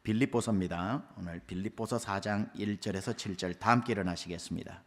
빌립보서입니다. 오늘 빌립보서 4장 1절에서 7절 다 함께 일어나시겠습니다.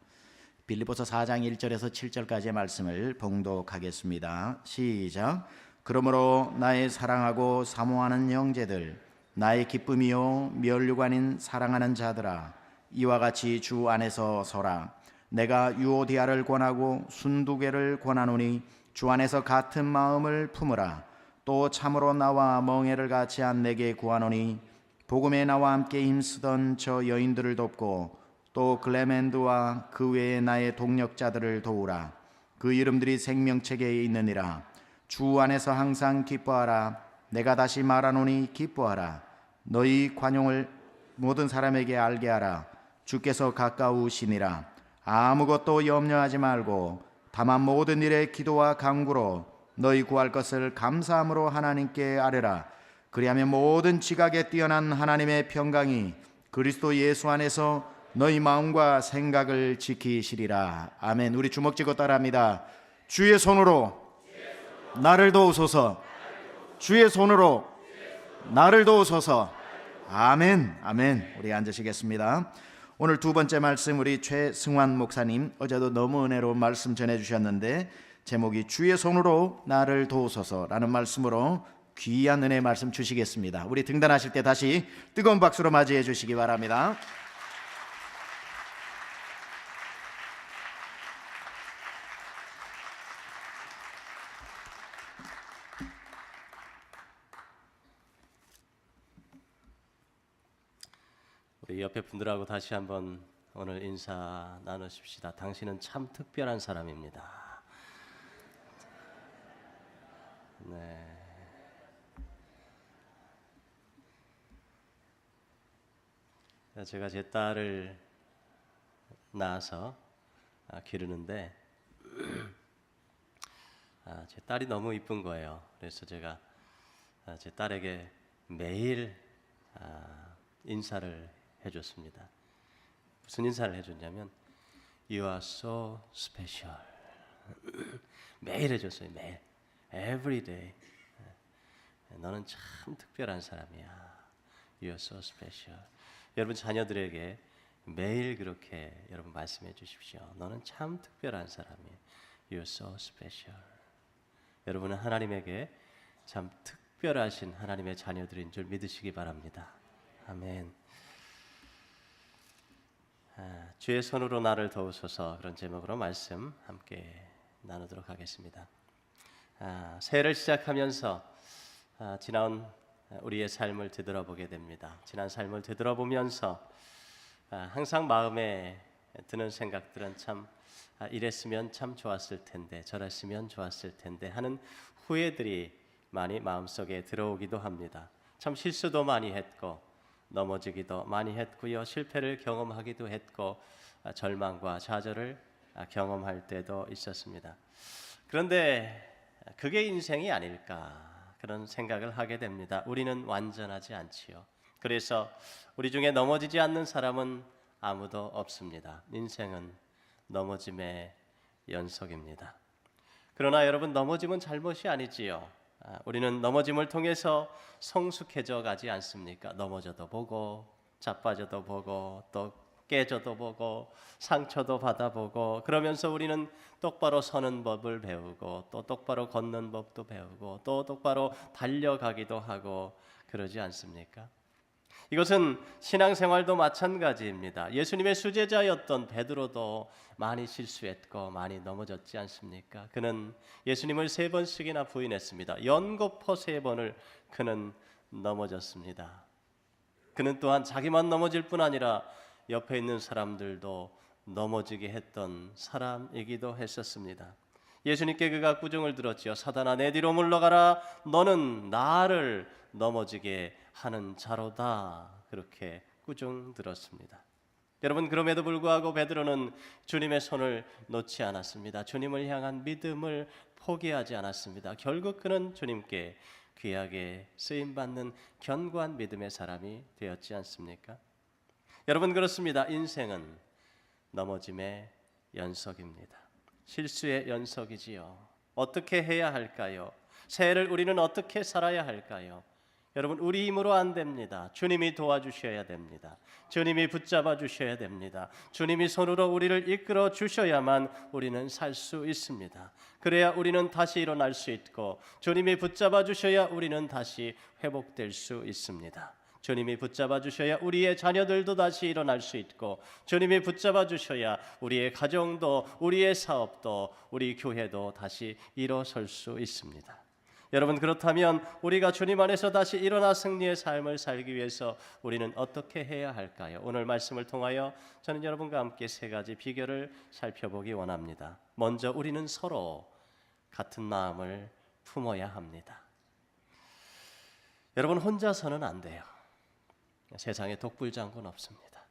빌립보서 4장 1절에서 7절까지의 말씀을 봉독하겠습니다. 시작. 그러므로 나의 사랑하고 사모하는 형제들, 나의 기쁨이요 면류관인 사랑하는 자들아, 이와 같이 주 안에서 서라. 내가 유오디아를 권하고 순두개를 권하노니 주 안에서 같은 마음을 품으라. 또 참으로 나와 멍에를 같이 한 내게 구하노니 복음에 나와 함께 힘쓰던 저 여인들을 돕고 또 클레멘드와 그 외에 나의 동력자들을 도우라. 그 이름들이 생명책에 있느니라. 주 안에서 항상 기뻐하라. 내가 다시 말하노니 기뻐하라. 너희 관용을 모든 사람에게 알게 하라. 주께서 가까우시니라. 아무것도 염려하지 말고 다만 모든 일에 기도와 간구로 너희 구할 것을 감사함으로 하나님께 아뢰라. 그리하면 모든 지각에 뛰어난 하나님의 평강이 그리스도 예수 안에서 너희 마음과 생각을 지키시리라. 아멘. 우리 주먹 쥐고 따라합니다. 주의 손으로 나를 도우소서. 주의 손으로 나를 도우소서. 아멘. 아멘. 우리 앉으시겠습니다. 오늘 두 번째 말씀 우리 최승환 목사님 어제도 너무 은혜로운 말씀 전해주셨는데 제목이 주의 손으로 나를 도우소서라는 말씀으로 귀한 은혜의 말씀 주시겠습니다. 우리 등단하실 때 다시 뜨거운 박수로 맞이해 주시기 바랍니다. 우리 옆에 분들하고 다시 한번 오늘 인사 나누십시다. 당신은 참 특별한 사람입니다. 네. 제가 제 딸을 낳아서 기르는데 제 딸이 너무 이쁜 거예요. 그래서 제가 제 딸에게 매일 인사를 해줬습니다. 무슨 인사를 해줬냐면 You are so special. 매일 해줬어요. 매일. Every day. 너는 참 특별한 사람이야. You are so special. 여러분 자녀들에게 매일 그렇게 여러분 말씀해 주십시오. 너는 참 특별한 사람이에요. You are so special. 여러분은 하나님에게 참 특별하신 하나님의 자녀들인 줄 믿으시기 바랍니다. 아멘. 주의 손으로 나를 도우소서, 그런 제목으로 말씀 함께 나누도록 하겠습니다. 새해를 시작하면서 지나온 우리의 삶을 되돌아보게 됩니다. 지난 삶을 되돌아보면서 항상 마음에 드는 생각들은 참 이랬으면 참 좋았을 텐데, 저랬으면 좋았을 텐데 하는 후회들이 많이 마음속에 들어오기도 합니다. 참 실수도 많이 했고 넘어지기도 많이 했고요. 실패를 경험하기도 했고 절망과 좌절을 경험할 때도 있었습니다. 그런데 그게 인생이 아닐까 그런 생각을 하게 됩니다. 우리는 완전하지 않지요. 그래서 우리 중에 넘어지지 않는 사람은 아무도 없습니다. 인생은 넘어짐의 연속입니다. 그러나 여러분, 넘어짐은 잘못이 아니지요. 우리는 넘어짐을 통해서 성숙해져 가지 않습니까? 넘어져도 보고 자빠져도 보고 또 깨져도 보고 상처도 받아보고, 그러면서 우리는 똑바로 서는 법을 배우고 또 똑바로 걷는 법도 배우고 또 똑바로 달려가기도 하고 그러지 않습니까? 이것은 신앙생활도 마찬가지입니다. 예수님의 수제자였던 베드로도 많이 실수했고 많이 넘어졌지 않습니까? 그는 예수님을 3번씩이나 부인했습니다. 연거푸 3번을 그는 넘어졌습니다. 그는 또한 자기만 넘어질 뿐 아니라 옆에 있는 사람들도 넘어지게 했던 사람이기도 했었습니다. 예수님께 그가 꾸중을 들었지요. 사단아, 내 뒤로 물러가라. 너는 나를 넘어지게 하는 자로다. 그렇게 꾸중 들었습니다. 여러분, 그럼에도 불구하고 베드로는 주님의 손을 놓지 않았습니다. 주님을 향한 믿음을 포기하지 않았습니다. 결국 그는 주님께 귀하게 쓰임받는 견고한 믿음의 사람이 되었지 않습니까? 여러분, 그렇습니다. 인생은 넘어짐의 연속입니다. 실수의 연속이지요. 어떻게 해야 할까요? 새해를 우리는 어떻게 살아야 할까요? 여러분, 우리 힘으로 안 됩니다. 주님이 도와주셔야 됩니다. 주님이 붙잡아 주셔야 됩니다. 주님이 손으로 우리를 이끌어 주셔야만 우리는 살 수 있습니다. 그래야 우리는 다시 일어날 수 있고, 주님이 붙잡아 주셔야 우리는 다시 회복될 수 있습니다. 주님이 붙잡아 주셔야 우리의 자녀들도 다시 일어날 수 있고, 주님이 붙잡아 주셔야 우리의 가정도, 우리의 사업도, 우리 교회도 다시 일어설 수 있습니다. 여러분, 그렇다면 우리가 주님 안에서 다시 일어나 승리의 삶을 살기 위해서 우리는 어떻게 해야 할까요? 오늘 말씀을 통하여 저는 여러분과 함께 세 가지 비결을 살펴보기 원합니다. 먼저, 우리는 서로 같은 마음을 품어야 합니다. 여러분, 혼자서는 안 돼요. 세상에 독불장군 없습니다.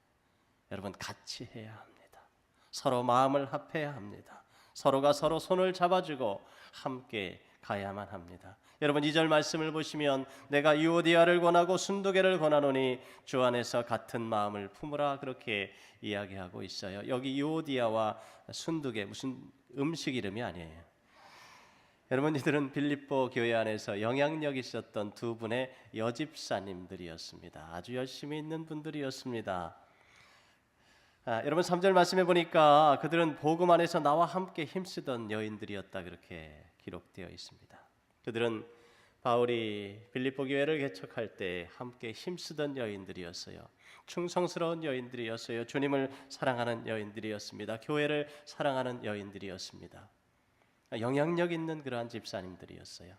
여러분, 같이 해야 합니다. 서로 마음을 합해야 합니다. 서로가 서로 손을 잡아주고 함께 가야만 합니다. 여러분, 2절 말씀을 보시면 내가 유오디아를 권하고 순두개를 권하노니 주 안에서 같은 마음을 품으라, 그렇게 이야기하고 있어요. 여기 유오디아와 순두개 무슨 음식 이름이 아니에요. 여러분, 이들은 빌립보 교회 안에서 영향력 있었던 두 분의 여집사님들이었습니다. 아주 열심히 있는 분들이었습니다. 여러분, 3절 말씀해 보니까 그들은 복음 안에서 나와 함께 힘쓰던 여인들이었다, 그렇게 기록되어 있습니다. 그들은 바울이 빌립보 교회를 개척할 때 함께 힘쓰던 여인들이었어요. 충성스러운 여인들이었어요. 주님을 사랑하는 여인들이었습니다. 교회를 사랑하는 여인들이었습니다. 영향력 있는 그러한 집사님들이었어요.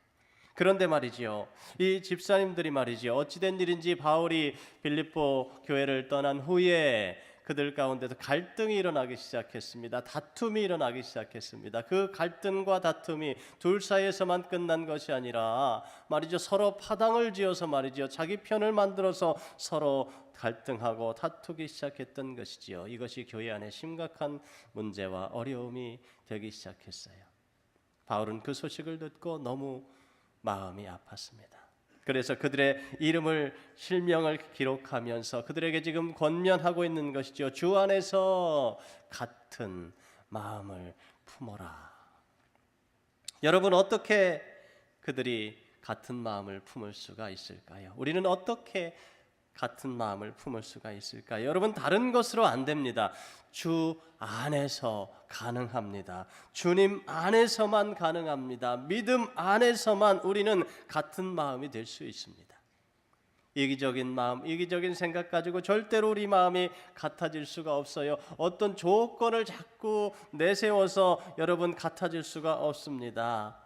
그런데 말이지요, 이 집사님들이 말이지요, 어찌된 일인지 바울이 빌립보 교회를 떠난 후에 그들 가운데서 갈등이 일어나기 시작했습니다. 다툼이 일어나기 시작했습니다. 그 갈등과 다툼이 둘 사이에서만 끝난 것이 아니라 말이죠, 서로 파당을 지어서 말이죠, 자기 편을 만들어서 서로 갈등하고 다투기 시작했던 것이지요. 이것이 교회 안에 심각한 문제와 어려움이 되기 시작했어요. 바울은 그 소식을 듣고 너무 마음이 아팠습니다. 그래서 그들의 이름을, 실명을 기록하면서 그들에게 지금 권면하고 있는 것이죠. 주 안에서 같은 마음을 품어라. 여러분, 어떻게 그들이 같은 마음을 품을 수가 있을까요? 우리는 어떻게 같은 마음을 품을 수가 있을까요? 여러분, 다른 것으로 안 됩니다. 주 안에서 가능합니다. 주님 안에서만 가능합니다. 믿음 안에서만 우리는 같은 마음이 될 수 있습니다. 이기적인 마음, 이기적인 생각 가지고 절대로 우리 마음이 같아질 수가 없어요. 어떤 조건을 자꾸 내세워서 여러분 같아질 수가 없습니다.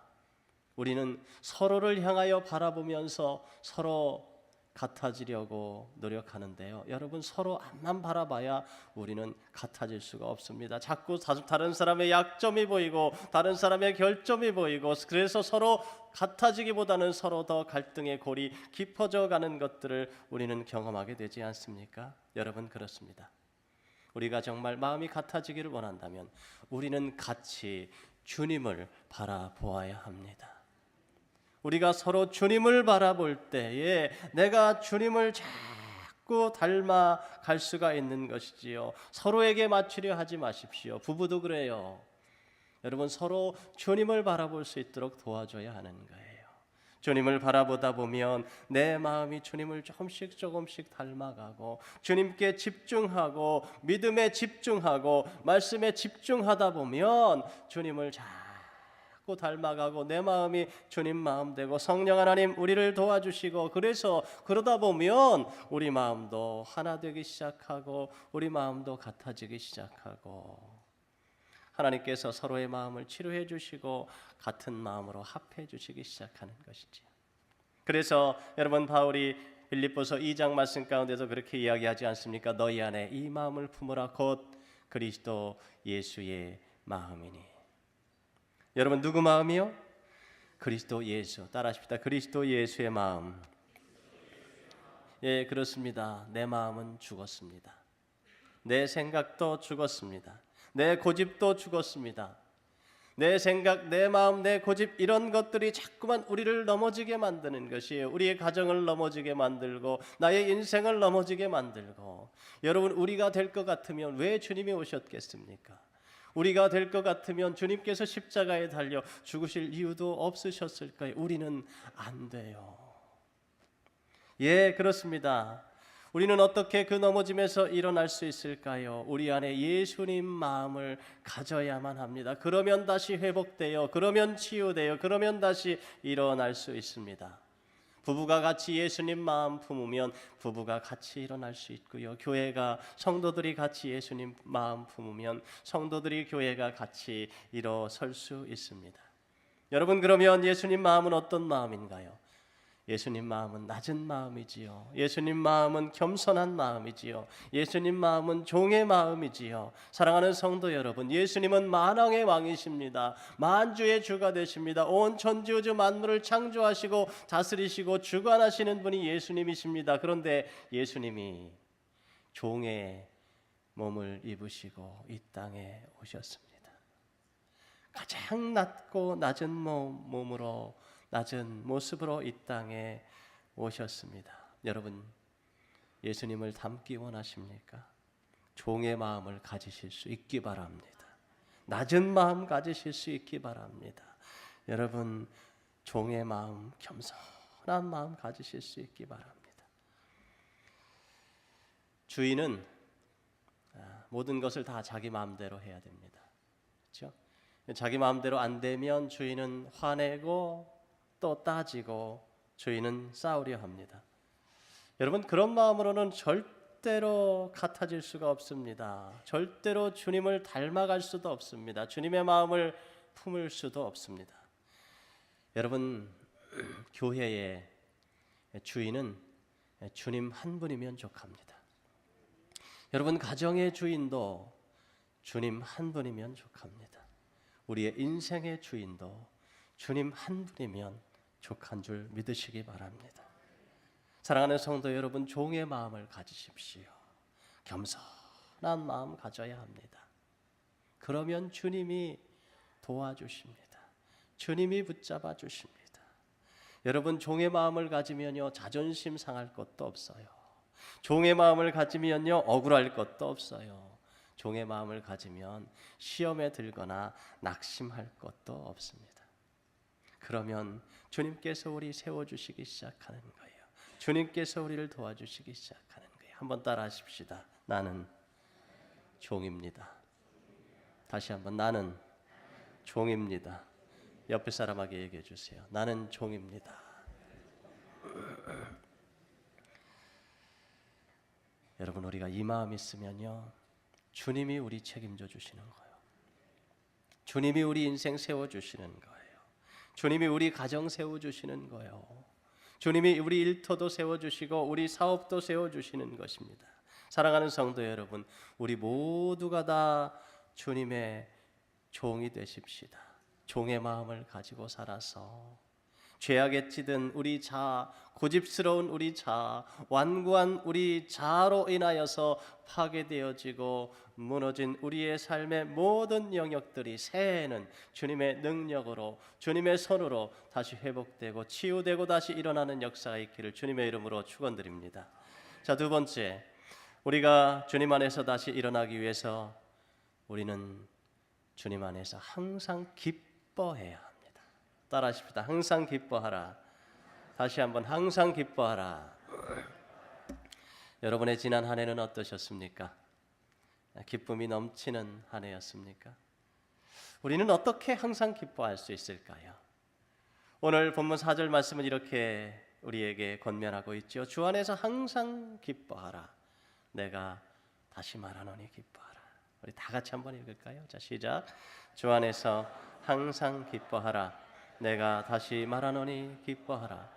우리는 서로를 향하여 바라보면서 서로 같아지려고 노력하는데요. 여러분, 서로 앞만 바라봐야 우리는 같아질 수가 없습니다. 자꾸 다른 사람의 약점이 보이고 다른 사람의 결점이 보이고, 그래서 서로 같아지기보다는 서로 더 갈등의 골이 깊어져 가는 것들을 우리는 경험하게 되지 않습니까? 여러분, 그렇습니다. 우리가 정말 마음이 같아지기를 원한다면 우리는 같이 주님을 바라보아야 합니다. 우리가 서로 주님을 바라볼 때에 내가 주님을 자꾸 닮아갈 수가 있는 것이지요. 서로에게 맞추려 하지 마십시오. 부부도 그래요. 여러분, 서로 주님을 바라볼 수 있도록 도와줘야 하는 거예요. 주님을 바라보다 보면 내 마음이 주님을 조금씩 닮아가고, 주님께 집중하고, 믿음에 집중하고, 말씀에 집중하다 보면 주님을 자꾸 닮아가고 내 마음이 주님 마음 되고, 성령 하나님 우리를 도와주시고, 그래서 그러다 보면 우리 마음도 하나 되기 시작하고 우리 마음도 같아지기 시작하고, 하나님께서 서로의 마음을 치료해 주시고 같은 마음으로 합해 주시기 시작하는 것이지요. 그래서 여러분, 바울이 빌립보서 2장 말씀 가운데서 그렇게 이야기하지 않습니까? 너희 안에 이 마음을 품으라, 곧 그리스도 예수의 마음이니. 여러분, 누구 마음이요? 그리스도 예수. 따라하십시다. 그리스도 예수의 마음. 예, 그렇습니다. 내 마음은 죽었습니다. 내 생각도 죽었습니다. 내 고집도 죽었습니다. 내 생각, 내 마음, 내 고집, 이런 것들이 자꾸만 우리를 넘어지게 만드는 것이에요. 우리의 가정을 넘어지게 만들고 나의 인생을 넘어지게 만들고. 여러분, 우리가 될 것 같으면 왜 주님이 오셨겠습니까? 우리가 될 것 같으면 주님께서 십자가에 달려 죽으실 이유도 없으셨을까요? 우리는 안 돼요. 예, 그렇습니다. 우리는 어떻게 그 넘어짐에서 일어날 수 있을까요? 우리 안에 예수님 마음을 가져야만 합니다. 그러면 다시 회복되어, 그러면 치유되어, 그러면 다시 일어날 수 있습니다. 부부가 같이 예수님 마음 품으면 부부가 같이 일어날 수 있고요. 교회가 성도들이 같이 예수님 마음 품으면 성도들이 교회가 같이 일어설 수 있습니다. 여러분, 그러면 예수님 마음은 어떤 마음인가요? 예수님 마음은 낮은 마음이지요. 예수님 마음은 겸손한 마음이지요. 예수님 마음은 종의 마음이지요. 사랑하는 성도 여러분, 예수님은 만왕의 왕이십니다. 만주의 주가 되십니다. 온 천지우주 만물을 창조하시고 다스리시고 주관하시는 분이 예수님이십니다. 그런데 예수님이 종의 몸을 입으시고 이 땅에 오셨습니다. 가장 낮고 낮은 몸으로, 낮은 모습으로 이 땅에 오셨습니다. 여러분, 예수님을 닮기 원하십니까? 종의 마음을 가지실 수 있기 바랍니다. 낮은 마음 가지실 수 있기 바랍니다. 여러분, 종의 마음, 겸손한 마음 가지실 수 있기 바랍니다. 주인은 모든 것을 다 자기 마음대로 해야 됩니다. 그렇죠? 자기 마음대로 안 되면 주인은 화내고 또 따지고 주인은 싸우려 합니다. 여러분, 그런 마음으로는 절대로 같아질 수가 없습니다. 절대로 주님을 닮아갈 수도 없습니다. 주님의 마음을 품을 수도 없습니다. 여러분, 교회의 주인은 주님 한 분이면 족합니다. 여러분, 가정의 주인도 주님 한 분이면 족합니다. 우리의 인생의 주인도 주님 한 분이면 족한 줄 믿으시기 바랍니다. 사랑하는 성도 여러분, 종의 마음을 가지십시오. 겸손한 마음 가져야 합니다. 그러면 주님이 도와주십니다. 주님이 붙잡아 주십니다. 여러분, 종의 마음을 가지면요, 자존심 상할 것도 없어요. 종의 마음을 가지면요, 억울할 것도 없어요. 종의 마음을 가지면 시험에 들거나 낙심할 것도 없습니다. 그러면 주님께서 우리 세워주시기 시작하는 거예요. 주님께서 우리를 도와주시기 시작하는 거예요. 한번 따라하십시다. 나는 종입니다. 다시 한번, 나는 종입니다. 옆에 사람에게 얘기해 주세요. 나는 종입니다. 여러분, 우리가 이 마음 있으면요, 주님이 우리 책임져 주시는 거예요. 주님이 우리 인생 세워주시는 거예요. 주님이 우리 가정 세워주시는 거예요. 주님이 우리 일터도 세워주시고 우리 사업도 세워주시는 것입니다. 사랑하는 성도 여러분, 우리 모두가 다 주님의 종이 되십시다. 종의 마음을 가지고 살아서 죄악에 찌든 우리 자아, 고집스러운 우리 자아, 완고한 우리 자아로 인하여서 파괴되어지고 무너진 우리의 삶의 모든 영역들이 새해에는 주님의 능력으로, 주님의 손으로 다시 회복되고 치유되고 다시 일어나는 역사가 있기를 주님의 이름으로 축원드립니다. 자, 두 번째, 우리가 주님 안에서 다시 일어나기 위해서 우리는 주님 안에서 항상 기뻐해야 합니다. 따라하십시다. 항상 기뻐하라. 다시 한번, 항상 기뻐하라. 여러분의 지난 한 해는 어떠셨습니까? 기쁨이 넘치는 한 해였습니까? 우리는 어떻게 항상 기뻐할 수 있을까요? 오늘 본문 4절 말씀은 이렇게 우리에게 권면하고 있죠. 주 안에서 항상 기뻐하라. 내가 다시 말하노니 기뻐하라. 우리 다 같이 한번 읽을까요? 자, 시작. 주 안에서 항상 기뻐하라. 내가 다시 말하노니 기뻐하라.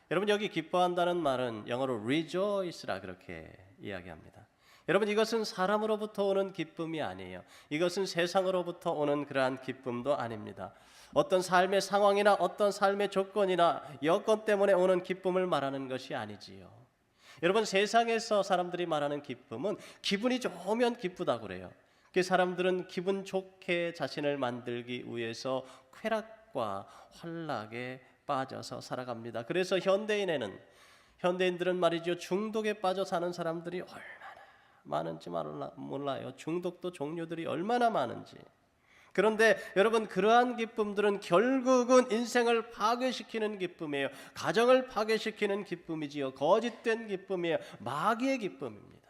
여러분, 여기 기뻐한다는 말은 영어로 rejoice라 그렇게 이야기합니다. 여러분, 이것은 사람으로부터 오는 기쁨이 아니에요. 이것은 세상으로부터 오는 그러한 기쁨도 아닙니다. 어떤 삶의 상황이나 어떤 삶의 조건이나 여건 때문에 오는 기쁨을 말하는 것이 아니지요. 여러분, 세상에서 사람들이 말하는 기쁨은 기분이 좋으면 기쁘다고 그래요. 그 사람들은 기분 좋게 자신을 만들기 위해서 쾌락과 환락에 빠져서 살아갑니다. 그래서 현대인들은 말이죠, 중독에 빠져 사는 사람들이 얼마나 많은지 몰라요. 중독도 종류들이 얼마나 많은지. 그런데 여러분, 그러한 기쁨들은 결국은 인생을 파괴시키는 기쁨이에요. 가정을 파괴시키는 기쁨이지요. 거짓된 기쁨이에요. 마귀의 기쁨입니다.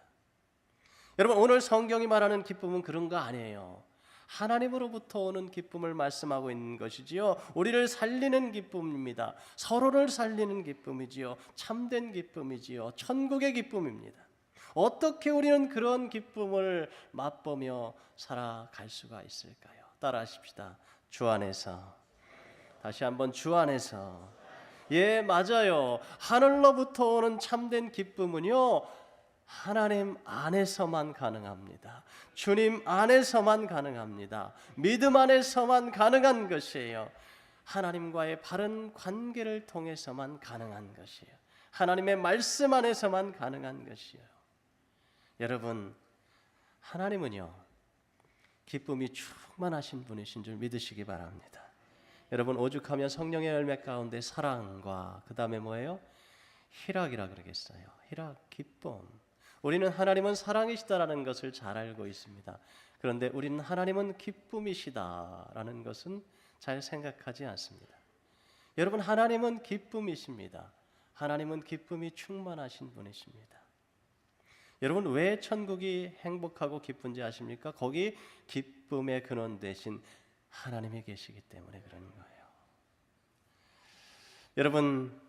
여러분, 오늘 성경이 말하는 기쁨은 그런 거 아니에요. 하나님으로부터 오는 기쁨을 말씀하고 있는 것이지요. 우리를 살리는 기쁨입니다. 서로를 살리는 기쁨이지요. 참된 기쁨이지요. 천국의 기쁨입니다. 어떻게 우리는 그런 기쁨을 맛보며 살아갈 수가 있을까요? 따라하십시다. 주 안에서. 다시 한번, 주 안에서. 예, 맞아요. 하늘로부터 오는 참된 기쁨은요, 하나님 안에서만 가능합니다. 주님 안에서만 가능합니다. 믿음 안에서만 가능한 것이에요. 하나님과의 바른 관계를 통해서만 가능한 것이에요. 하나님의 말씀 안에서만 가능한 것이에요. 여러분, 하나님은요, 기쁨이 충만하신 분이신 줄 믿으시기 바랍니다. 여러분, 오죽하면 성령의 열매 가운데 사랑과 그 다음에 뭐예요? 희락이라 그러겠어요. 희락, 기쁨. 우리는 하나님은 사랑이시다라는 것을 잘 알고 있습니다. 그런데 우리는 하나님은 기쁨이시다라는 것은 잘 생각하지 않습니다. 여러분, 하나님은 기쁨이십니다. 하나님은 기쁨이 충만하신 분이십니다. 여러분, 왜 천국이 행복하고 기쁜지 아십니까? 거기 기쁨의 근원 되신 하나님이 계시기 때문에 그런 거예요. 여러분,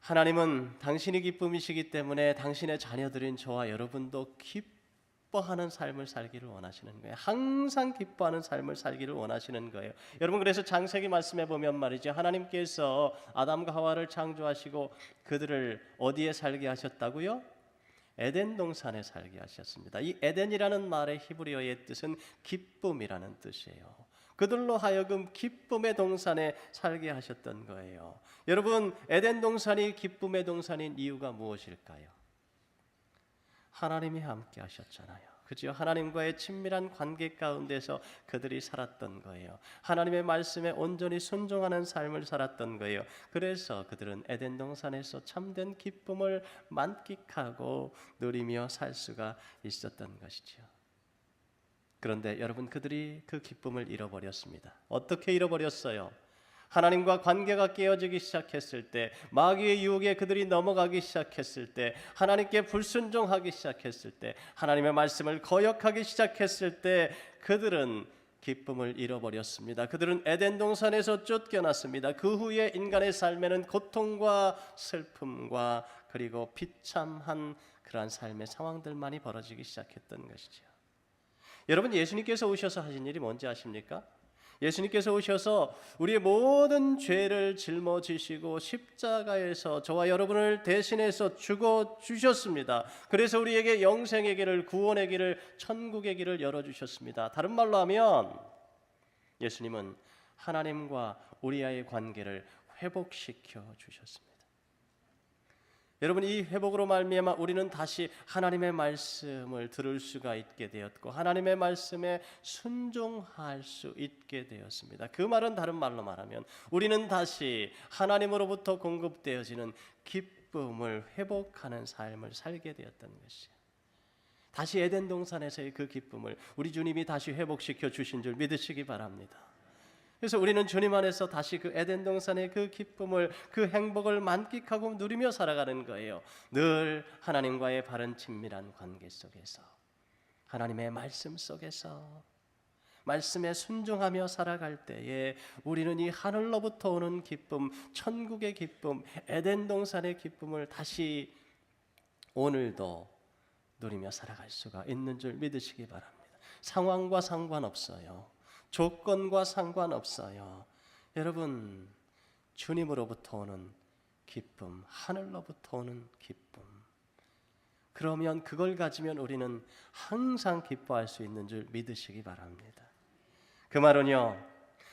하나님은 당신이 기쁨이시기 때문에 당신의 자녀들인 저와 여러분도 기뻐하는 삶을 살기를 원하시는 거예요. 항상 기뻐하는 삶을 살기를 원하시는 거예요. 여러분, 그래서 창세기 말씀에 보면 말이죠, 하나님께서 아담과 하와를 창조하시고 그들을 어디에 살게 하셨다고요? 에덴 동산에 살게 하셨습니다. 이 에덴이라는 말의 히브리어의 뜻은 기쁨이라는 뜻이에요. 그들로 하여금 기쁨의 동산에 살게 하셨던 거예요. 여러분, 에덴 동산이 기쁨의 동산인 이유가 무엇일까요? 하나님이 함께 하셨잖아요. 그죠? 하나님과의 친밀한 관계 가운데서 그들이 살았던 거예요. 하나님의 말씀에 온전히 순종하는 삶을 살았던 거예요. 그래서 그들은 에덴 동산에서 참된 기쁨을 만끽하고 누리며 살 수가 있었던 것이죠. 그런데 여러분, 그들이 그 기쁨을 잃어버렸습니다. 어떻게 잃어버렸어요? 하나님과 관계가 깨어지기 시작했을 때, 마귀의 유혹에 그들이 넘어가기 시작했을 때, 하나님께 불순종하기 시작했을 때, 하나님의 말씀을 거역하기 시작했을 때 그들은 기쁨을 잃어버렸습니다. 그들은 에덴 동산에서 쫓겨났습니다. 그 후에 인간의 삶에는 고통과 슬픔과 그리고 비참한 그러한 삶의 상황들만이 벌어지기 시작했던 것이죠. 여러분, 예수님께서 오셔서 하신 일이 뭔지 아십니까? 예수님께서 오셔서 우리의 모든 죄를 짊어지시고 십자가에서 저와 여러분을 대신해서 죽어 주셨습니다. 그래서 우리에게 영생의 길을, 구원의 길을, 천국의 길을 열어주셨습니다. 다른 말로 하면 예수님은 하나님과 우리와의 관계를 회복시켜 주셨습니다. 여러분, 이 회복으로 말미암아 우리는 다시 하나님의 말씀을 들을 수가 있게 되었고 하나님의 말씀에 순종할 수 있게 되었습니다. 그 말은 다른 말로 말하면 우리는 다시 하나님으로부터 공급되어지는 기쁨을 회복하는 삶을 살게 되었던 것이에요. 다시 에덴 동산에서의 그 기쁨을 우리 주님이 다시 회복시켜 주신 줄 믿으시기 바랍니다. 그래서 우리는 주님 안에서 다시 그 에덴 동산의 그 기쁨을, 그 행복을 만끽하고 누리며 살아가는 거예요. 늘 하나님과의 바른 친밀한 관계 속에서, 하나님의 말씀 속에서 말씀에 순종하며 살아갈 때에 우리는 이 하늘로부터 오는 기쁨, 천국의 기쁨, 에덴 동산의 기쁨을 다시 오늘도 누리며 살아갈 수가 있는 줄 믿으시기 바랍니다. 상황과 상관없어요. 조건과 상관없어요. 여러분, 주님으로부터 오는 기쁨, 하늘로부터 오는 기쁨, 그러면 그걸 가지면 우리는 항상 기뻐할 수 있는 줄 믿으시기 바랍니다. 그 말은요,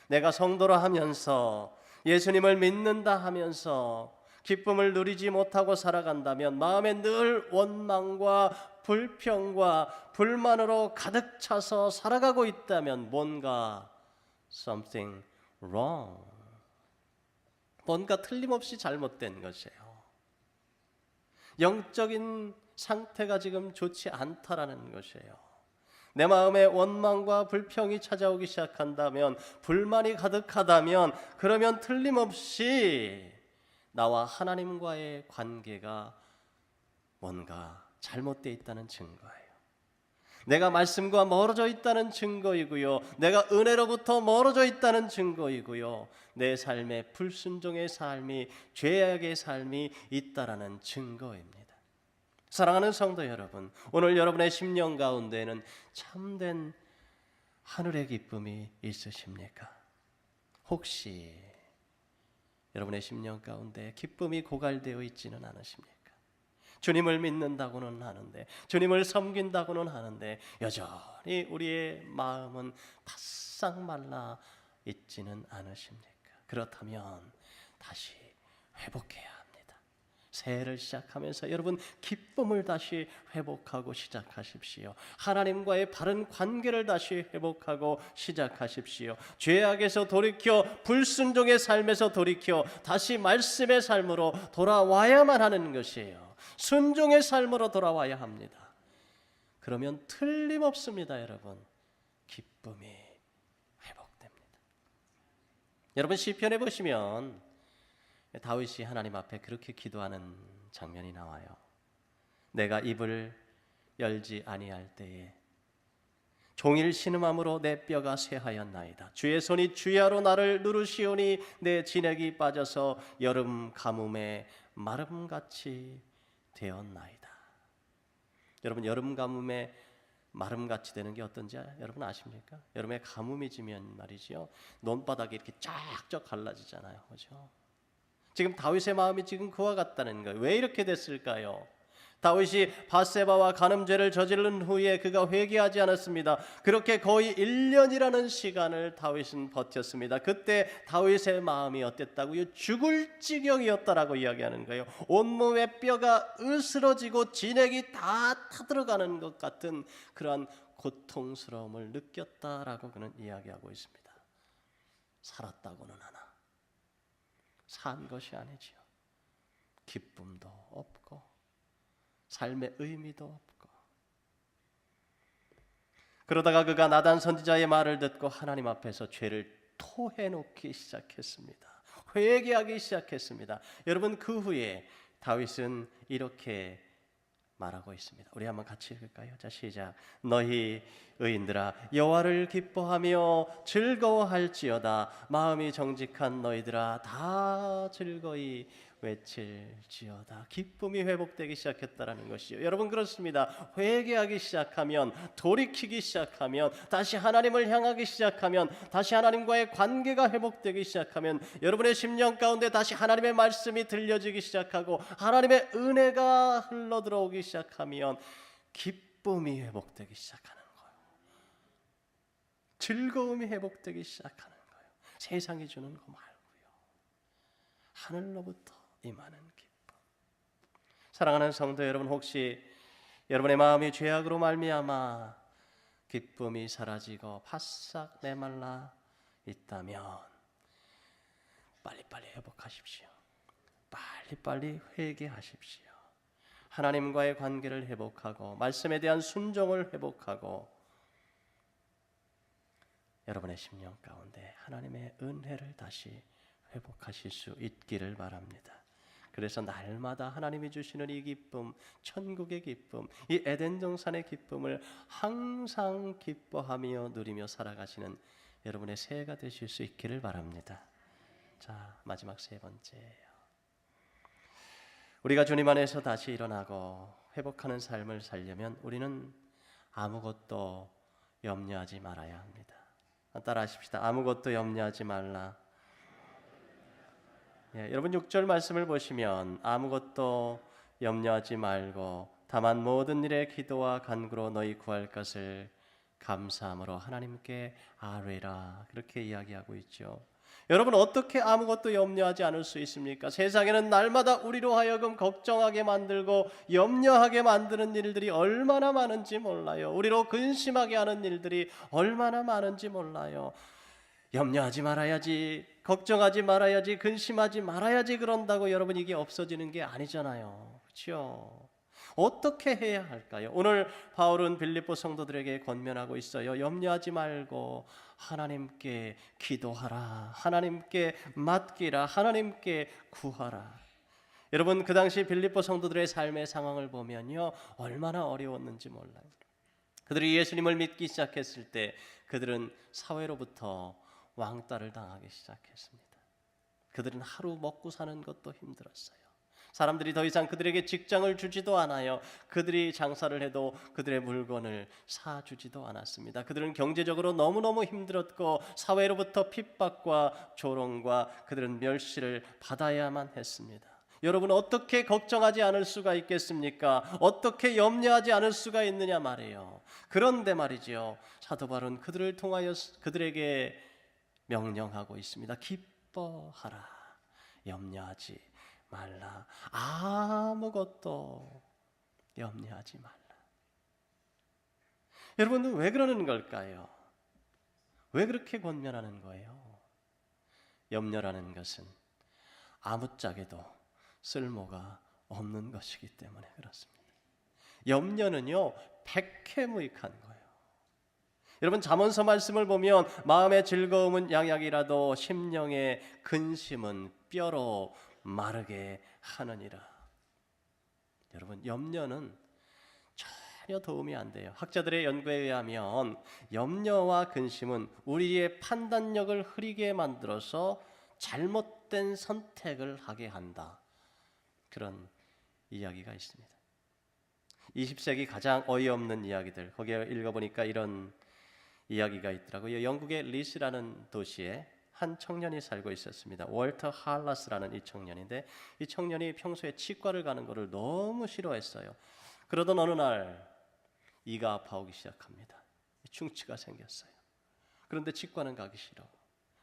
내가 성도라 하면서 예수님을 믿는다 하면서 기쁨을 누리지 못하고 살아간다면 마음에 늘 원망과 불평과 불만으로 가득 차서 살아가고 있다면 뭔가 something wrong, 뭔가 틀림없이 잘못된 것이에요. 영적인 상태가 지금 좋지 않다라는 것이에요. 내 마음에 원망과 불평이 찾아오기 시작한다면, 불만이 가득하다면, 그러면 틀림없이 나와 하나님과의 관계가 뭔가 잘못되어 있다는 증거예요. 내가 말씀과 멀어져 있다는 증거이고요, 내가 은혜로부터 멀어져 있다는 증거이고요, 내 삶에 불순종의 삶이, 죄악의 삶이 있다라는 증거입니다. 사랑하는 성도 여러분, 오늘 여러분의 심령 가운데는 참된 하늘의 기쁨이 있으십니까? 혹시 여러분의 심령 가운데 기쁨이 고갈되어 있지는 않으십니까? 주님을 믿는다고는 하는데, 주님을 섬긴다고는 하는데, 여전히 우리의 마음은 바싹 말라 있지는 않으십니까? 그렇다면 다시 회복해야 합니다. 새해를 시작하면서 여러분, 기쁨을 다시 회복하고 시작하십시오. 하나님과의 바른 관계를 다시 회복하고 시작하십시오. 죄악에서 돌이켜 불순종의 삶에서 돌이켜 다시 말씀의 삶으로 돌아와야만 하는 것이에요. 순종의 삶으로 돌아와야 합니다. 그러면 틀림없습니다, 여러분. 기쁨이 회복됩니다. 여러분, 시편에 보시면 다윗이 하나님 앞에 그렇게 기도하는 장면이 나와요. 내가 입을 열지 아니할 때에 종일 신음함으로 내 뼈가 쇠하였나이다. 주의 손이 주야로 나를 누르시오니 내 진액이 빠져서 여름 가뭄에 마름같이 되었나이다. 여러분, 여름 가뭄에 마름같이 되는 게 어떤지 여러분 아십니까? 여름에 가뭄이 지면 말이죠, 논바닥이 이렇게 쫙쫙 갈라지잖아요, 그렇죠? 지금 다윗의 마음이 지금 그와 같다는 거예요. 왜 이렇게 됐을까요? 다윗이 밧세바와 간음죄를 저지른 후에 그가 회개하지 않았습니다. 그렇게 거의 1년이라는 시간을 다윗은 버텼습니다. 그때 다윗의 마음이 어땠다고요? 죽을 지경이었다라고 이야기하는 거예요. 온몸의 뼈가 으스러지고 진액이 다 타들어가는 것 같은 그러한 고통스러움을 느꼈다라고 그는 이야기하고 있습니다. 살았다고는 하나 산 것이 아니지요. 기쁨도 없고 삶의 의미도 없고, 그러다가 그가 나단 선지자의 말을 듣고 하나님 앞에서 죄를 토해놓기 시작했습니다. 회개하기 시작했습니다. 여러분, 그 후에 다윗은 이렇게 말하고 있습니다. 우리 한번 같이 읽을까요? 자, 시작. 너희 의인들아 여호와를 기뻐하며 즐거워할지어다. 마음이 정직한 너희들아 다 즐거이 외칠지어다. 기쁨이 회복되기 시작했다라는 것이요. 여러분, 그렇습니다. 회개하기 시작하면, 돌이키기 시작하면, 다시 하나님을 향하기 시작하면, 다시 하나님과의 관계가 회복되기 시작하면, 여러분의 심령 가운데 다시 하나님의 말씀이 들려지기 시작하고 하나님의 은혜가 흘러들어오기 시작하면 기쁨이 회복되기 시작하는 거예요. 즐거움이 회복되기 시작하는 거예요. 세상이 주는 거 말고요, 하늘로부터 임하는 기쁨. 사랑하는 성도 여러분, 혹시 여러분의 마음이 죄악으로 말미암아 기쁨이 사라지고 바싹 메말라 있다면 빨리빨리 회복하십시오. 빨리빨리 회개하십시오. 하나님과의 관계를 회복하고 말씀에 대한 순종을 회복하고 여러분의 심령 가운데 하나님의 은혜를 다시 회복하실 수 있기를 바랍니다. 그래서 날마다 하나님이 주시는 이 기쁨, 천국의 기쁨, 이 에덴 동산의 기쁨을 항상 기뻐하며 누리며 살아가시는 여러분의 새해가 되실 수 있기를 바랍니다. 자, 마지막 세 번째예요. 우리가 주님 안에서 다시 일어나고 회복하는 삶을 살려면 우리는 아무것도 염려하지 말아야 합니다. 따라하십시다. 아무것도 염려하지 말라. 여러분, 6절 말씀을 보시면 아무것도 염려하지 말고 다만 모든 일에 기도와 간구로 너희 구할 것을 감사함으로 하나님께 아뢰라, 그렇게 이야기하고 있죠. 여러분, 어떻게 아무것도 염려하지 않을 수 있습니까? 세상에는 날마다 우리로 하여금 걱정하게 만들고 염려하게 만드는 일들이 얼마나 많은지 몰라요. 우리로 근심하게 하는 일들이 얼마나 많은지 몰라요. 염려하지 말아야지, 걱정하지 말아야지, 근심하지 말아야지 그런다고 여러분 이게 없어지는 게 아니잖아요. 그렇죠? 어떻게 해야 할까요? 오늘 바울은 빌립보 성도들에게 권면하고 있어요. 염려하지 말고 하나님께 기도하라. 하나님께 맡기라. 하나님께 구하라. 여러분, 그 당시 빌립보 성도들의 삶의 상황을 보면요, 얼마나 어려웠는지 몰라요. 그들이 예수님을 믿기 시작했을 때 그들은 사회로부터 왕따를 당하기 시작했습니다. 그들은 하루 먹고 사는 것도 힘들었어요. 사람들이 더 이상 그들에게 직장을 주지도 않아요. 그들이 장사를 해도 그들의 물건을 사주지도 않았습니다. 그들은 경제적으로 너무너무 힘들었고 사회로부터 핍박과 조롱과 그들은 멸시를 받아야만 했습니다. 여러분, 어떻게 걱정하지 않을 수가 있겠습니까? 어떻게 염려하지 않을 수가 있느냐 말이에요. 그런데 말이죠, 사도 바울은 그들을 통하여 그들에게 명령하고 있습니다. 기뻐하라. 염려하지 말라. 아무것도 염려하지 말라. 여러분은 왜 그러는 걸까요? 왜 그렇게 권면하는 거예요? 염려라는 것은 아무짝에도 쓸모가 없는 것이기 때문에 그렇습니다. 염려는요, 백해무익한 거예요. 여러분, 잠언서 말씀을 보면 마음의 즐거움은 양약이라도 심령의 근심은 뼈로 마르게 하느니라. 여러분, 염려는 전혀 도움이 안 돼요. 학자들의 연구에 의하면 염려와 근심은 우리의 판단력을 흐리게 만들어서 잘못된 선택을 하게 한다. 그런 이야기가 있습니다. 20세기 가장 어이없는 이야기들, 거기에 읽어보니까 이런 이야기가 있더라고요. 영국의 리스라는 도시에 한 청년이 살고 있었습니다. 월터 할라스라는 이 청년인데, 이 청년이 평소에 치과를 가는 것을 너무 싫어했어요. 그러던 어느 날 이가 아파오기 시작합니다. 충치가 생겼어요. 그런데 치과는 가기 싫어.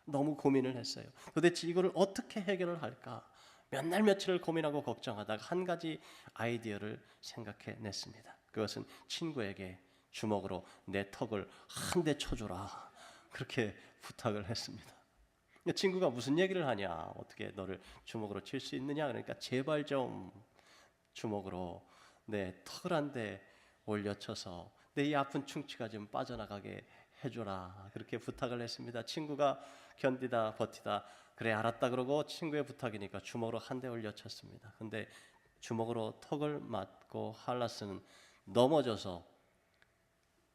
너무 고민을 했어요. 도대체 이거를 어떻게 해결을 할까? 몇 날 며칠을 고민하고 걱정하다가 한 가지 아이디어를 생각해냈습니다. 그것은 친구에게 주먹으로 내 턱을 한 대 쳐줘라, 그렇게 부탁을 했습니다. 친구가 무슨 얘기를 하냐, 어떻게 너를 주먹으로 칠 수 있느냐, 그러니까 제발 좀 주먹으로 내 턱을 한 대 올려쳐서 내 이 아픈 충치가 좀 빠져나가게 해줘라, 그렇게 부탁을 했습니다. 친구가 견디다 버티다 그래 알았다 그러고 친구의 부탁이니까 주먹으로 한 대 올려쳤습니다. 근데 주먹으로 턱을 맞고 할라스는 넘어져서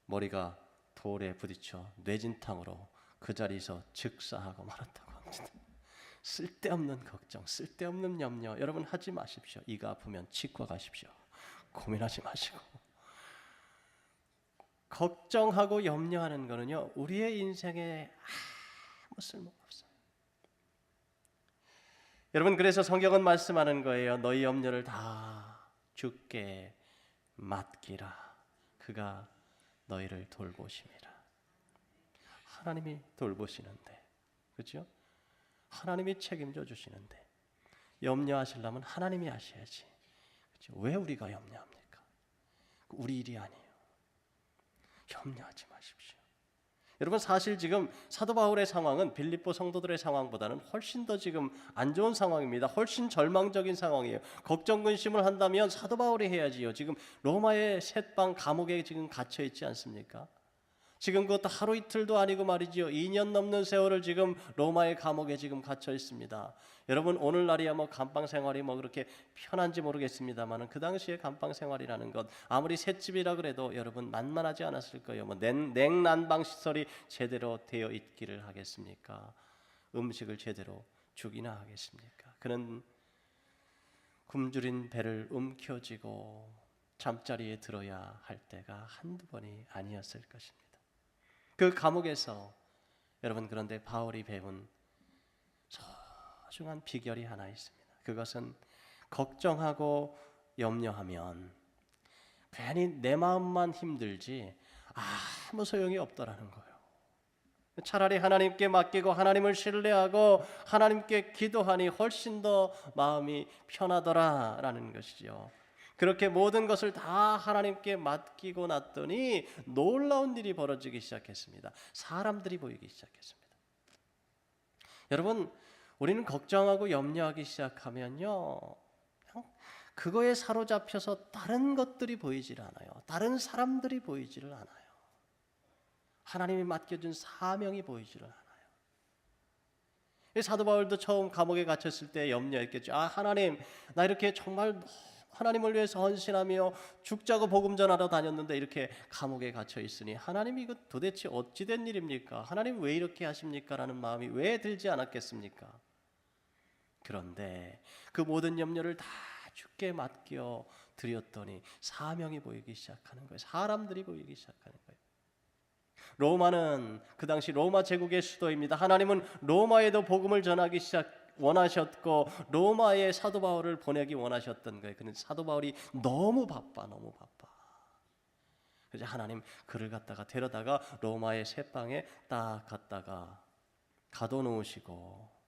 머리가 돌에 부딪혀 뇌진탕으로 그 자리에서 즉사하고 말았다고 합니다. 쓸데없는 걱정, 쓸데없는 염려 여러분 하지 마십시오. 이가 아프면 치과 가십시오. 고민하지 마시고. 걱정하고 염려하는 거는요, 우리의 인생에 아무 쓸모가 없어요. 여러분, 그래서 성경은 말씀하는 거예요. 너희 염려를 다 주께 맡기라. 그가 너희를 돌보심이라. 하나님이 돌보시는데, 그렇죠? 하나님이 책임져 주시는데 염려하시려면 하나님이 하셔야지. 그렇죠? 왜 우리가 염려합니까? 우리 일이 아니에요. 염려하지 마십시오. 여러분, 사실 지금 사도 바울의 상황은 빌립보 성도들의 상황보다는 훨씬 더 지금 안 좋은 상황입니다. 훨씬 절망적인 상황이에요. 걱정 근심을 한다면 사도 바울이 해야지요. 지금 로마의 셋방 감옥에 지금 갇혀 있지 않습니까? 지금 그것도 하루 이틀도 아니고 말이지요. 2년 넘는 세월을 지금 로마의 감옥에 지금 갇혀 있습니다. 여러분, 오늘날이야 뭐 감방 생활이 뭐 그렇게 편한지 모르겠습니다만 그 당시에 감방 생활이라는 것 아무리 셋집이라 그래도 여러분 만만하지 않았을 거예요. 뭐 냉난방 시설이 제대로 되어 있기를 하겠습니까? 음식을 제대로 주기나 하겠습니까? 그는 굶주린 배를 움켜쥐고 잠자리에 들어야 할 때가 한두 번이 아니었을 것입니다. 그 감옥에서 여러분, 그런데 바울이 배운 소중한 비결이 하나 있습니다. 그것은 걱정하고 염려하면 괜히 내 마음만 힘들지 아무 소용이 없더라는 거예요. 차라리 하나님께 맡기고 하나님을 신뢰하고 하나님께 기도하니 훨씬 더 마음이 편하더라라는 것이죠. 그렇게 모든 것을 다 하나님께 맡기고 났더니 놀라운 일이 벌어지기 시작했습니다. 사람들이 보이기 시작했습니다. 여러분, 우리는 걱정하고 염려하기 시작하면요, 그거에 사로잡혀서 다른 것들이 보이질 않아요. 다른 사람들이 보이지를 않아요. 하나님이 맡겨준 사명이 보이지를 않아요. 사도 바울도 처음 감옥에 갇혔을 때 염려했겠죠. 하나님, 나 이렇게 정말 하나님을 위해서 헌신하며 죽자고 복음 전하러 다녔는데 이렇게 감옥에 갇혀 있으니 하나님 이거 도대체 어찌 된 일입니까? 하나님 왜 이렇게 하십니까? 라는 마음이 왜 들지 않았겠습니까? 그런데 그 모든 염려를 다 주께 맡겨 드렸더니 사명이 보이기 시작하는 거예요. 사람들이 보이기 시작하는 거예요. 로마는 그 당시 로마 제국의 수도입니다. 하나님은 로마에도 복음을 전하기 원하셨고 로마에 사도 바울을 보내기 원하셨던 거예요. 그런데 사도 바울이 너무 바빠. 그래서 하나님 그를 갖다가 데려다가 로마의 새방에 딱 갖다가 가둬놓으시고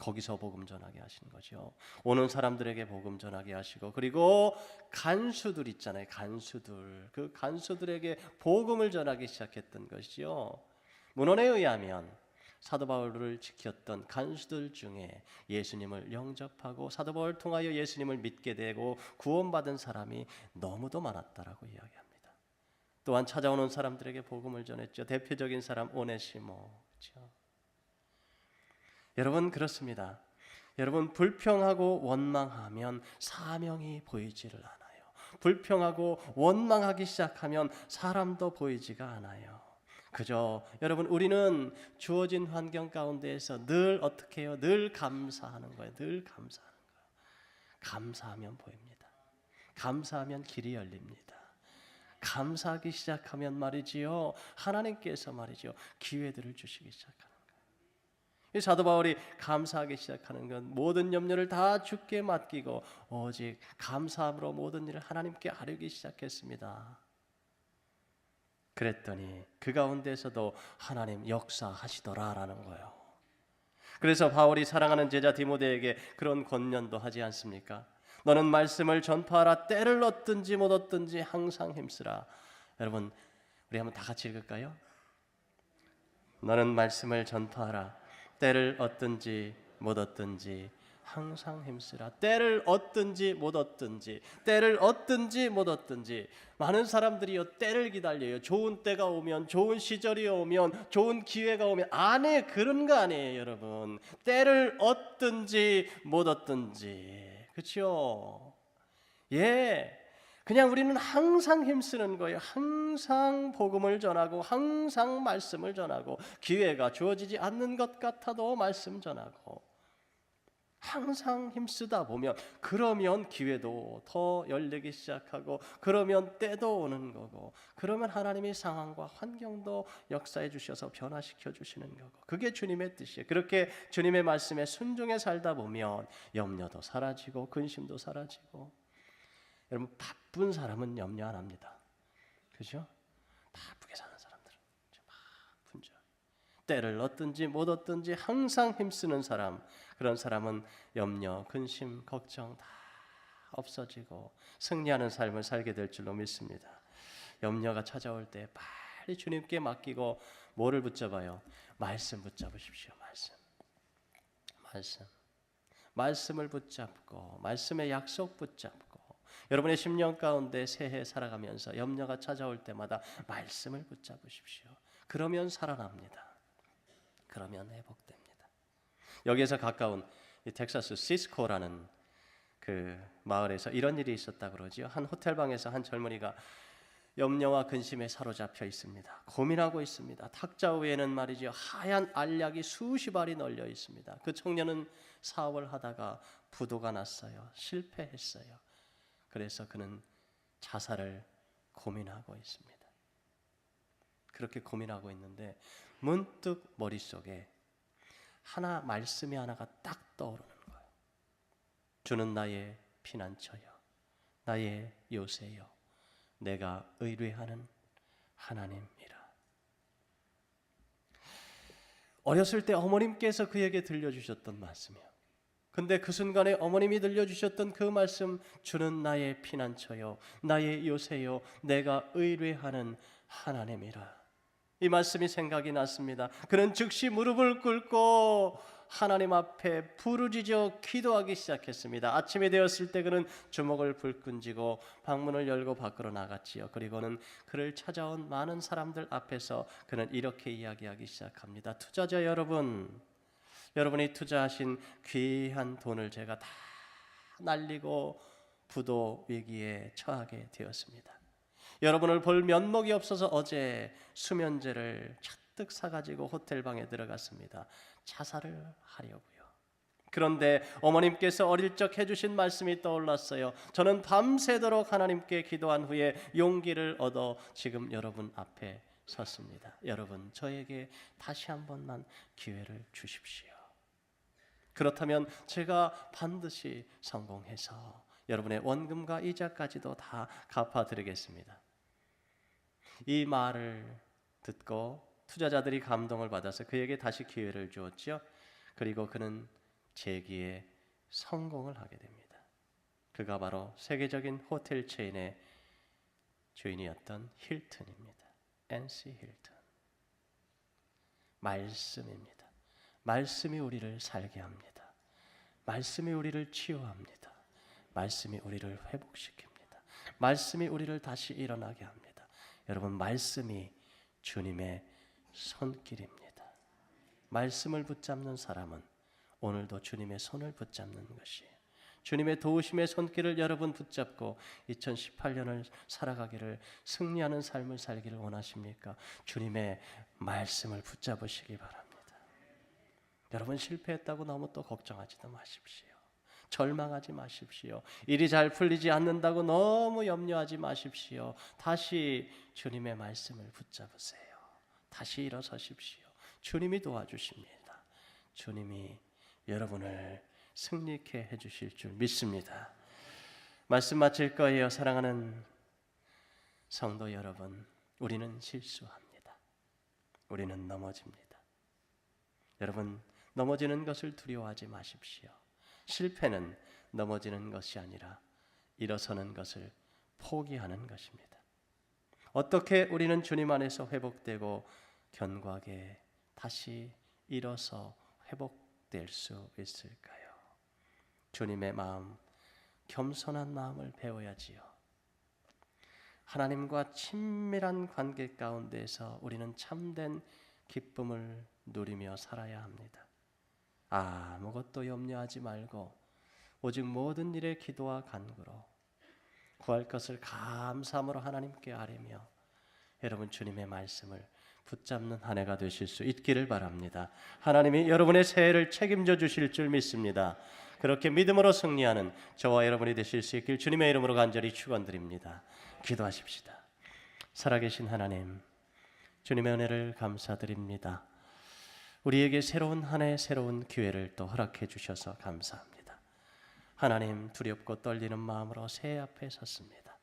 거기서 복음 전하게 하신 거죠. 오는 사람들에게 복음 전하게 하시고 그리고 간수들 있잖아요. 그 간수들에게 복음을 전하기 시작했던 것이죠. 문헌에 의하면 사도 바울을 지켰던 간수들 중에 예수님을 영접하고 사도 바울을 통하여 예수님을 믿게 되고 구원받은 사람이 너무도 많았다라고 이야기합니다. 또한 찾아오는 사람들에게 복음을 전했죠. 대표적인 사람 오네시모, 그렇죠? 여러분 그렇습니다. 여러분 불평하고 원망하면 사명이 보이지를 않아요. 불평하고 원망하기 시작하면 사람도 보이지가 않아요. 그저 여러분 우리는 주어진 환경 가운데에서 늘 어떻게 해요? 늘 감사하는 거예요. 감사하면 보입니다. 감사하면 길이 열립니다. 감사하기 시작하면 말이지요. 하나님께서 말이죠. 기회들을 주시기 시작합니다. 사도 바울이 감사하기 시작하는 건 모든 염려를 다 주께 맡기고 오직 감사함으로 모든 일을 하나님께 아뢰기 시작했습니다. 그랬더니 그 가운데서도 하나님 역사하시더라라는 거예요. 그래서 바울이 사랑하는 제자 디모데에게 그런 권면도 하지 않습니까? 너는 말씀을 전파하라. 때를 얻든지 못 얻든지 항상 힘쓰라. 여러분 우리 한번 다 같이 읽을까요? 너는 말씀을 전파하라. 때를 얻든지 못 얻든지 항상 힘쓰라. 때를 얻든지 못 얻든지, 때를 얻든지 못 얻든지. 많은 사람들이요 때를 기다려요. 좋은 때가 오면, 좋은 시절이 오면, 좋은 기회가 오면. 그런 거 아니에요, 여러분. 때를 얻든지 못 얻든지, 그렇죠? 예. 그냥 우리는 항상 힘쓰는 거예요. 항상 복음을 전하고 항상 말씀을 전하고 기회가 주어지지 않는 것 같아도 말씀 전하고 항상 힘쓰다 보면 그러면 기회도 더 열리기 시작하고 그러면 때도 오는 거고 그러면 하나님의 상황과 환경도 역사해 주셔서 변화시켜 주시는 거고 그게 주님의 뜻이에요. 그렇게 주님의 말씀에 순종해 살다 보면 염려도 사라지고 근심도 사라지고 여러분 바쁜 사람은 염려 안 합니다. 그죠? 바쁘게 사는 사람들은 바쁜죠. 때를 얻든지 못 얻든지 항상 힘쓰는 사람, 그런 사람은 염려, 근심, 걱정 다 없어지고 승리하는 삶을 살게 될 줄로 믿습니다. 염려가 찾아올 때 빨리 주님께 맡기고 뭐를 붙잡아요? 말씀 붙잡으십시오. 말씀을 붙잡고 말씀의 약속 붙잡고 여러분의 10년 가운데 새해 살아가면서 염려가 찾아올 때마다 말씀을 붙잡으십시오. 그러면 살아납니다. 그러면 회복됩니다. 여기에서 가까운 이 텍사스 시스코라는 그 마을에서 이런 일이 있었다고 그러지요. 한 호텔방에서 한 젊은이가 염려와 근심에 사로잡혀 있습니다. 고민하고 있습니다. 탁자 위에는 말이죠. 하얀 알약이 수십 알이 널려 있습니다. 그 청년은 사업을 하다가 부도가 났어요. 실패했어요. 그래서 그는 자살을 고민하고 있습니다. 그렇게 고민하고 있는데 문득 머릿속에 말씀이 하나가 딱 떠오르는 거예요. 주는 나의 피난처여, 나의 요새여, 내가 의뢰하는 하나님이라. 어렸을 때 어머님께서 그에게 들려주셨던 말씀이요. 근데 그 순간에 어머님이 들려주셨던 그 말씀, 주는 나의 피난처요, 나의 요새요, 내가 의뢰하는 하나님이라. 이 말씀이 생각이 났습니다. 그는 즉시 무릎을 꿇고 하나님 앞에 부르짖어 기도하기 시작했습니다. 아침이 되었을 때 그는 주먹을 불끈 쥐고 방문을 열고 밖으로 나갔지요. 그리고는 그를 찾아온 많은 사람들 앞에서 그는 이렇게 이야기하기 시작합니다. 투자자 여러분, 여러분이 투자하신 귀한 돈을 제가 다 날리고 부도 위기에 처하게 되었습니다. 여러분을 볼 면목이 없어서 어제 수면제를 잔뜩 사가지고 호텔 방에 들어갔습니다. 자살을 하려고요. 그런데 어머님께서 어릴 적 해주신 말씀이 떠올랐어요. 저는 밤새도록 하나님께 기도한 후에 용기를 얻어 지금 여러분 앞에 섰습니다. 여러분, 저에게 다시 한 번만 기회를 주십시오. 그렇다면 제가 반드시 성공해서 여러분의 원금과 이자까지도 다 갚아드리겠습니다. 이 말을 듣고 투자자들이 감동을 받아서 그에게 다시 기회를 주었죠. 그리고 그는 재기에 성공을 하게 됩니다. 그가 바로 세계적인 호텔 체인의 주인이었던 힐튼입니다. NC 힐튼. 말씀입니다. 말씀이 우리를 살게 합니다. 말씀이 우리를 치유합니다. 말씀이 우리를 회복시킵니다. 말씀이 우리를 다시 일어나게 합니다. 여러분, 말씀이 주님의 손길입니다. 말씀을 붙잡는 사람은 오늘도 주님의 손을 붙잡는 것이에요. 주님의 도우심의 손길을 여러분 붙잡고 2018년을 살아가기를, 승리하는 삶을 살기를 원하십니까? 주님의 말씀을 붙잡으시기 바랍니다. 여러분, 실패했다고 너무 또 걱정하지도 마십시오. 절망하지 마십시오. 일이 잘 풀리지 않는다고 너무 염려하지 마십시오. 다시 주님의 말씀을 붙잡으세요. 다시 일어서십시오. 주님이 도와주십니다. 주님이 여러분을 승리케 해주실 줄 믿습니다. 말씀 마칠 거예요. 사랑하는 성도 여러분, 우리는 실수합니다. 우리는 넘어집니다. 여러분, 넘어지는 것을 두려워하지 마십시오. 실패는 넘어지는 것이 아니라 일어서는 것을 포기하는 것입니다. 어떻게 우리는 주님 안에서 회복되고 견고하게 다시 일어서 회복될 수 있을까요? 주님의 마음, 겸손한 마음을 배워야지요. 하나님과 친밀한 관계 가운데서 우리는 참된 기쁨을 누리며 살아야 합니다. 아무것도 염려하지 말고 오직 모든 일에 기도와 간구로 구할 것을 감사함으로 하나님께 아뢰며 여러분 주님의 말씀을 붙잡는 한 해가 되실 수 있기를 바랍니다. 하나님이 여러분의 새해를 책임져 주실 줄 믿습니다. 그렇게 믿음으로 승리하는 저와 여러분이 되실 수 있길 주님의 이름으로 간절히 축원드립니다. 기도하십시다. 살아계신 하나님, 주님의 은혜를 감사드립니다. 우리에게 새로운 한 해, 새로운 기회를 또 허락해 주셔서 감사합니다. 하나님, 두렵고 떨리는 마음으로 새해 앞에 섰습니다.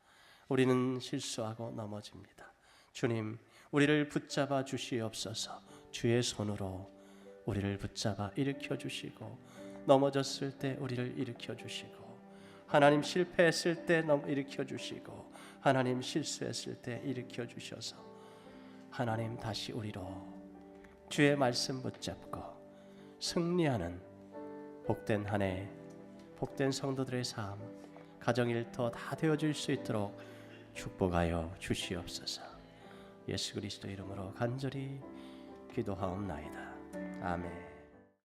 우리는 실수하고 넘어집니다. 주님, 우리를 붙잡아 주시옵소서. 주의 손으로 우리를 붙잡아 일으켜 주시고, 넘어졌을 때 우리를 일으켜 주시고, 하나님 실패했을 때 일으켜 주시고, 하나님 실수했을 때 일으켜 주셔서 하나님 다시 우리로 주의 말씀 붙잡고 승리하는 복된 한 해, 복된 성도들의 삶, 가정 일터 다 되어질 수 있도록 축복하여 주시옵소서. 예수 그리스도 이름으로 간절히 기도하옵나이다. 아멘.